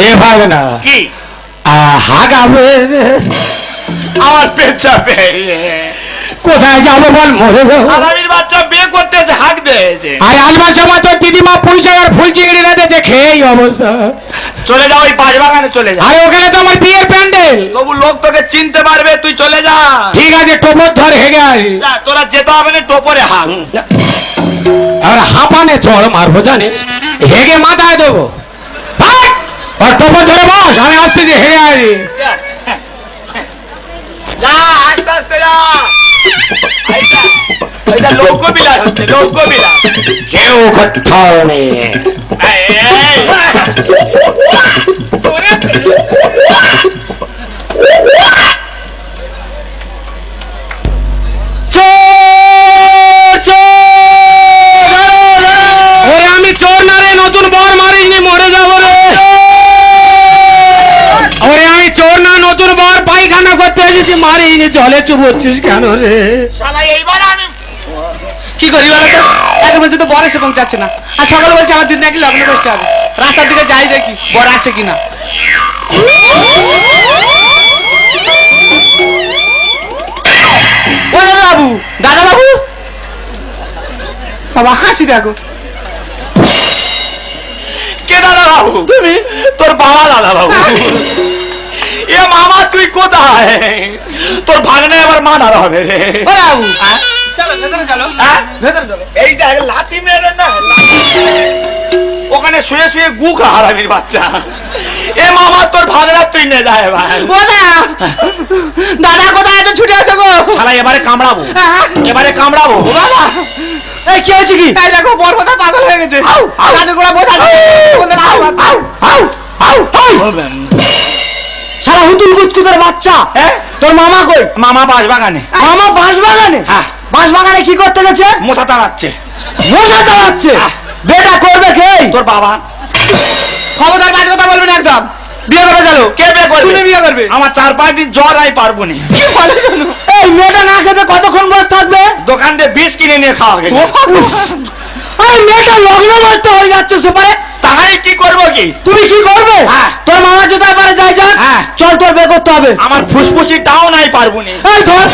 এ ভাগ না কি হাগাবে আমার পেট চাপে কোথায় যাবো বল মরে যাবো হারামির বাচ্চা বিয়ে করতে এসে হাঁক দিয়েছে আরে আলমা সময় তো দিদিমা পুঁইশাক আর ফুল চিংড়ি রেঁধেছে খেয়েই অবস্থা চলে যাও ওই পাঁচ বাগানে চলে যা আরে ওখানে তো আমার বিয়ের প্যান্ডেল তবু লোক তোকে চিনতে পারবে তুই চলে যা ঠিক আছে টোপর ধর হেগে আসি যা, তোরা যেতে হবে না টোপরে হাঁক আর হাঁপানে চড় মারবো জানিস হেগে মাথায় দেবো ভাগ! আর টোপর ধরে বস আমি আসতেছি হেগে আসি যা আস্তে আস্তে যা এটা লোকবিলাস হচ্ছে লোকবিলাস কেউ কোথাও নেই আমি চোর না রে নতুন বর মারিনি মরে যাবো রে ওরে আমি চোর না নতুন বর পায়খানা করতে এসেছি মারিনি জলে চুবোচ্ছিস কেন রে শালা এইবার আমি কি করি বলতো এখন বলছে তো বর এসে পৌঁছাচ্ছে না আর সকালে বলছে আমার দিন নাকি লগ্ন করতে হবে রাস্তার দিকে যাই দেখি বর আসছে কিনা ও বাবু দাদা বাবু বাবা হাসি দেখো কে দাদা বাবু তুমি তোর বাবা দাদা বাবু এ মামা তুই কোথায় তোর ভাগনে আবার মানার হবে রে ও বাবু চলো ভেতরে চলো হ্যাঁ? ভেতরে চলো এই দেখ লাথি মেরে না ওখানে শুয়ে শুয়ে গু খা হারামির বাচ্চা এ মামা তোর ভাগনা তুই নে যায় ভাই ও দাদা কোথায় আছো ছুটে আসো গো শালা এবারে কামড়াবো এবারে কামড়াবো বাবা এই কি হয়েছে কি এই দেখো বর কথা পাগল হয়ে গেছে আউ, আউ। গাছের গোড়া বসা বলতে না আউ আউ আউ সারা হুতুল কুচকুচের বাচ্চা হ্যাঁ তোর মামা কই মামা বাস বাগানে মামা বাঁশ বাগানে হ্যাঁ বাঁশ বাগানে কি করতে গেছে মোথা তাড়াচ্ছে মশা চালাচ্ছে হ্যাঁ। বেটা করবে কে তোর বাবা খবরদার বাজ কথা বলবেন একদম বিয়ে করবে চলো কে বিয়ে করবে তুমি বিয়ে করবে আমার 4-5 দিন জ্বর আই পারবো না কি বলে জানো এই মেয়েটা না খেতে কতক্ষণ বসে থাকবে দোকান দিয়ে বিষ কিনে নিয়ে খাওয়া গেছে এই মেয়েটা লগ্ন করতে হয়ে যাচ্ছে সুপারে তাহলে কি করবো কি তুমি কি করবে হ্যাঁ। তোর মামা যেতে পারে যাই যা হ্যাঁ। চল তোর বিয়ে করতে হবে আমার ফুসফুসি টাও নাই পারবো না এই ধর